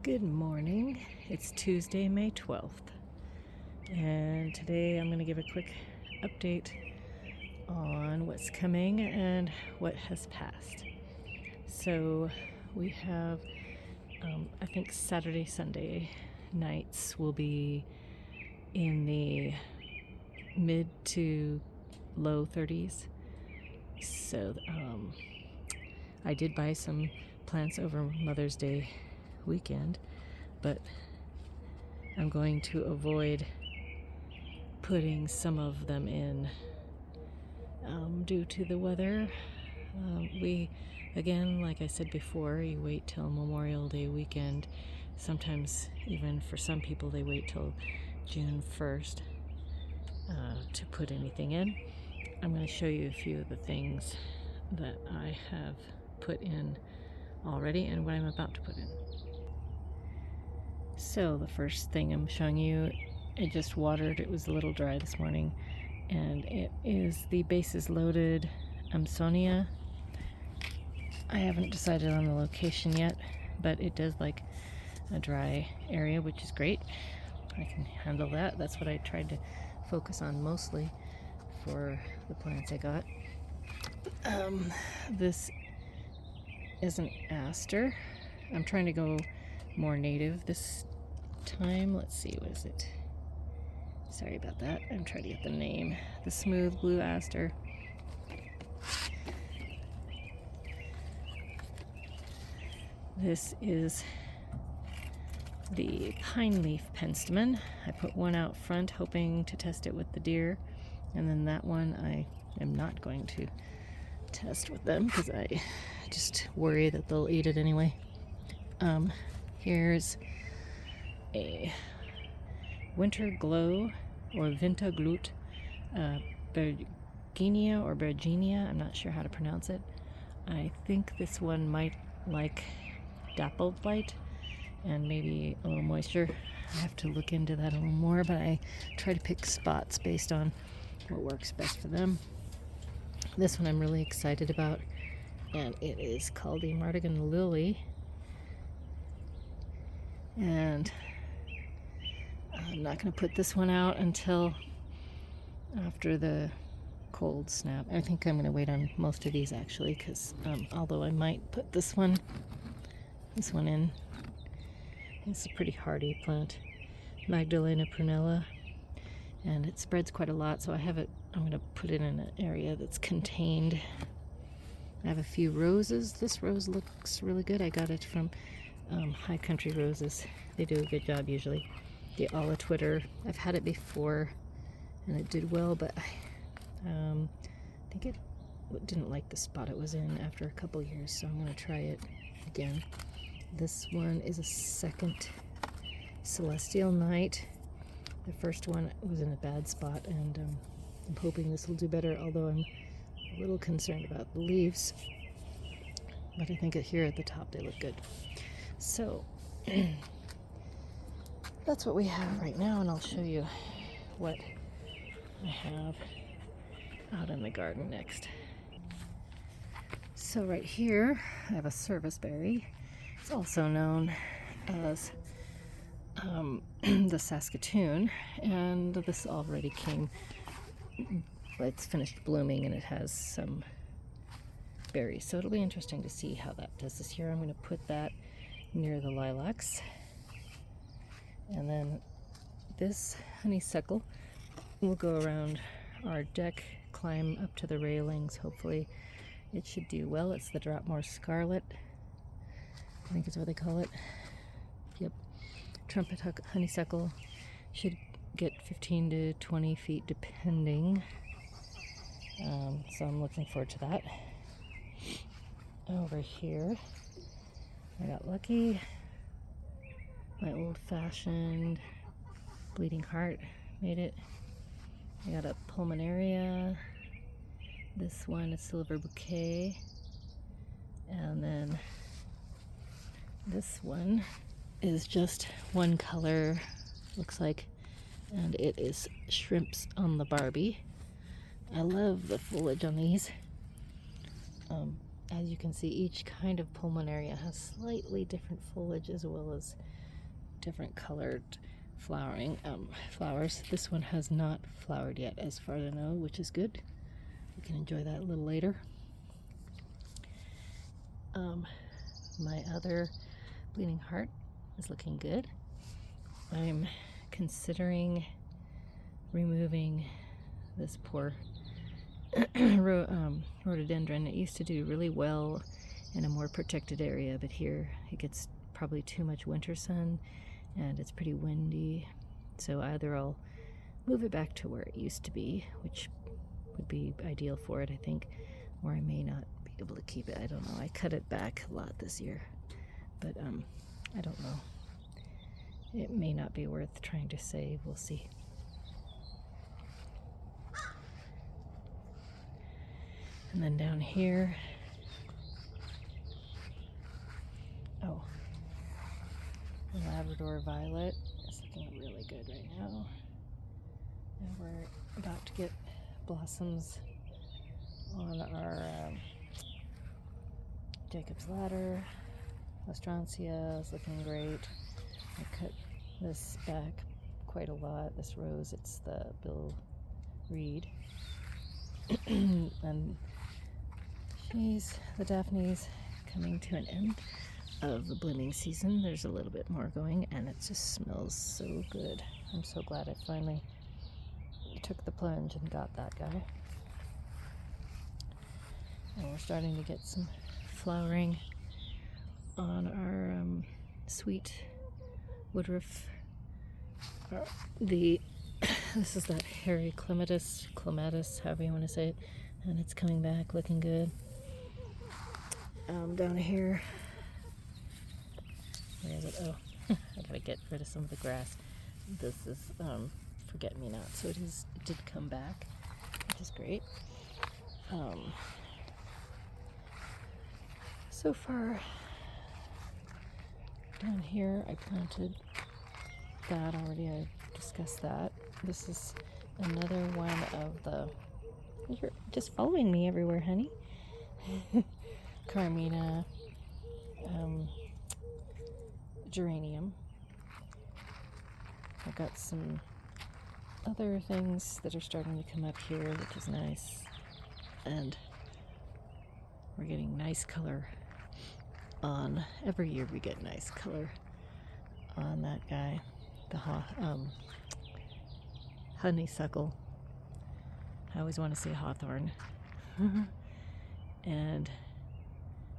Good morning. It's Tuesday, May 12th, and today I'm going to give a quick update on what's coming and what has passed. So we have, I think Saturday, Sunday nights will be in the mid to low 30s. So I did buy some plants over Mother's Day weekend, but I'm going to avoid putting some of them in due to the weather. Again, like I said before, you wait till Memorial Day weekend. Sometimes even for some people they wait till June 1st to put anything in. I'm going to show you a few of the things that I have put in already and what I'm about to put in. So the first thing I'm showing you, it just watered. It was a little dry this morning, and it is the bases loaded Amsonia. I haven't decided on the location yet, but it does like a dry area, which is great. I can handle that. That's what I tried to focus on mostly for the plants I got. This is an aster. I'm trying to go more native this time. Let's see, what is it? Sorry about that. I'm trying to get the name. The smooth blue aster. This is the pine leaf penstemon. I put one out front hoping to test it with the deer, and then that one I am not going to test with them because I just worry that they'll eat it anyway. Here's a winter glow or Vinta Glut Bergenia or Bergenia. I'm not sure how to pronounce it. I think this one might like dappled light and maybe a little moisture. I have to look into that a little more, but I try to pick spots based on what works best for them. This one I'm really excited about, and it is called the Mardigan Lily. And I'm not going to put this one out until after the cold snap. I think I'm going to wait on most of these actually, because although I might put this one in. It's a pretty hardy plant, Magdalena prunella, and it spreads quite a lot, so I'm going to put it in an area that's contained. I have a few roses. This rose looks really good. I got it from High Country Roses. They do a good job usually. The Ala Twitter, I've had it before and it did well, but I think it didn't like the spot it was in after a couple years, so I'm going to try it again. This one is a second Celestial Night. The first one was in a bad spot, and I'm hoping this will do better, although I'm a little concerned about the leaves. But I think here at the top they look good. So that's what we have right now, and I'll show you what I have out in the garden next. So right here I have a serviceberry. It's also known as the Saskatoon, and this already came, it's finished blooming and it has some berries, so it'll be interesting to see how that does this year. I'm going to put that near the lilacs, and then this honeysuckle will go around our deck, climb up to the railings. Hopefully it should do well. It's the Dropmore Scarlet, I think is what they call it. Yep. Trumpet honeysuckle should get 15 to 20 feet depending. So I'm looking forward to that. Over here, I got lucky. My old-fashioned bleeding heart made it. I got a pulmonaria. This one is silver bouquet. And then this one is just one color, looks like, and it is shrimps on the Barbie. I love the foliage on these. as you can see, each kind of pulmonaria has slightly different foliage as well as different colored flowers. This one has not flowered yet as far as I know, which is good. We can enjoy that a little later. My other bleeding heart is looking good. I'm considering removing this poor rhododendron. It used to do really well in a more protected area, but here it gets probably too much winter sun and it's pretty windy, so either I'll move it back to where it used to be, which would be ideal for it, I think, or I may not be able to keep it. I don't know. I cut it back a lot this year, but I don't know. It may not be worth trying to save. We'll see. And then down here, oh, the Labrador violet is looking really good right now. And we're about to get blossoms on our Jacob's Ladder. Astrantia is looking great. I cut this back quite a lot. This rose, it's the Bill Reed. And the Daphne's coming to an end of the blooming season. There's a little bit more going, and it just smells so good. I'm so glad I finally took the plunge and got that guy. And we're starting to get some flowering on our sweet woodruff. This is that hairy clematis, however you want to say it, and it's coming back looking good. Down here, where is it? Oh, I gotta get rid of some of the grass. This is forget-me-not, so it did come back, which is great. So far, down here I planted that already. I discussed that. This is another one of the... You're just following me everywhere, honey. Carmina geranium. I've got some other things that are starting to come up here, which is nice. And we're getting nice color on... Every year we get nice color on that guy. The honeysuckle. I always want to say hawthorn. And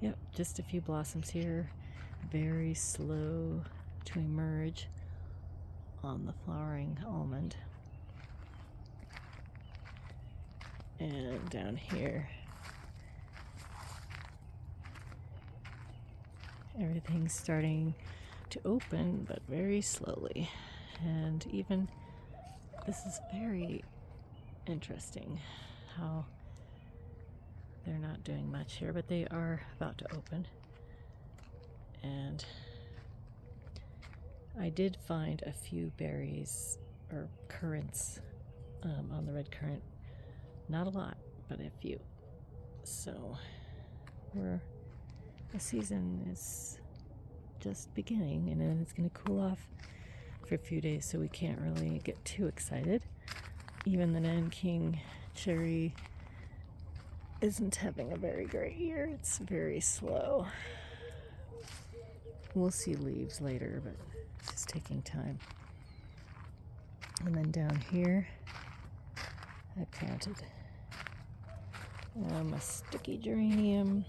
yep, just a few blossoms here. Very slow to emerge on the flowering almond. And down here, everything's starting to open, but very slowly. And even this is very interesting how they're not doing much here, but they are about to open. And I did find a few berries or currants on the red currant. Not a lot, but a few. So the season is just beginning, and then it's going to cool off for a few days, so we can't really get too excited. Even the Nanking cherry isn't having a very great year. It's very slow. We'll see leaves later, but it's just taking time. And then down here, I planted a sticky geranium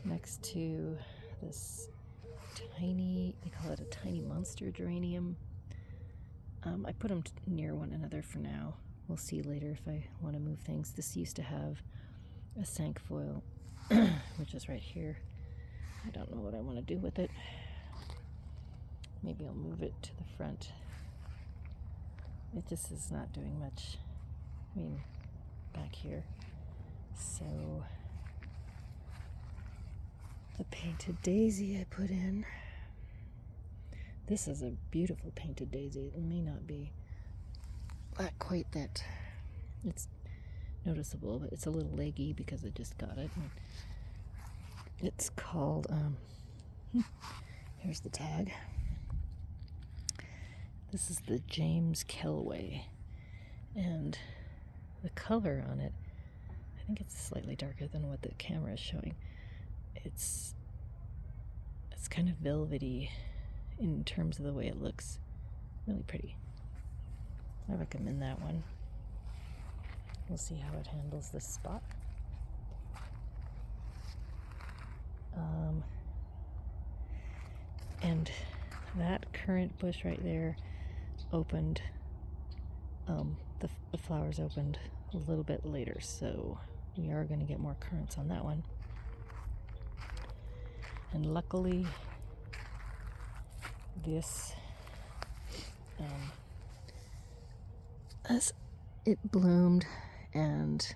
next to this tiny, they call it a tiny monster geranium. I put them near one another for now. We'll see later if I want to move things. This used to have a cinquefoil, which is right here. I don't know what I want to do with it. Maybe I'll move it to the front. It just is not doing much, back here. So the painted daisy I put in. This is a beautiful painted daisy. It may not be quite that. It's noticeable, but it's a little leggy because I just got it. And it's called, here's the tag. This is the James Kelway, and the color on it, I think it's slightly darker than what the camera is showing. It's kind of velvety in terms of the way it looks. Really pretty. I recommend that one. We'll see how it handles this spot. And that currant bush right there opened, the flowers opened a little bit later, so we are going to get more currants on that one. And luckily, this, as it bloomed, and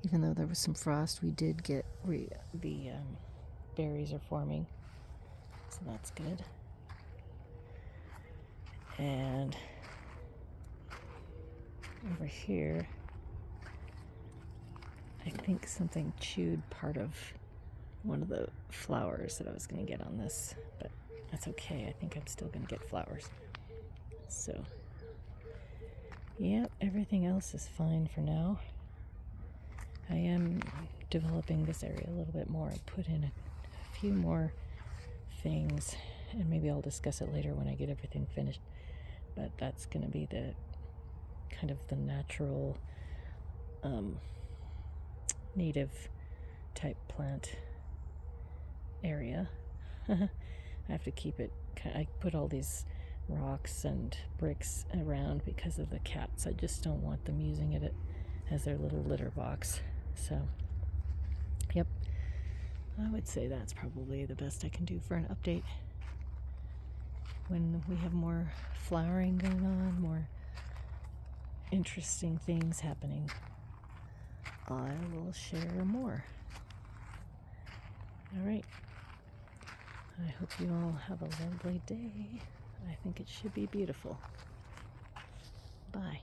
even though there was some frost, we did get the berries are forming, so that's good. And over here, I think something chewed part of one of the flowers that I was going to get on this, but that's okay. I think I'm still going to get flowers. So, yeah, everything else is fine for now. I am developing this area a little bit more and put in a few more things, and maybe I'll discuss it later when I get everything finished. But that's going to be the kind of the natural native type plant area. I have to keep it, I put all these rocks and bricks around because of the cats. I just don't want them using it as their little litter box. So, yep, I would say that's probably the best I can do for an update. When we have more flowering going on, more interesting things happening, I will share more. All right. I hope you all have a lovely day. I think it should be beautiful. Bye.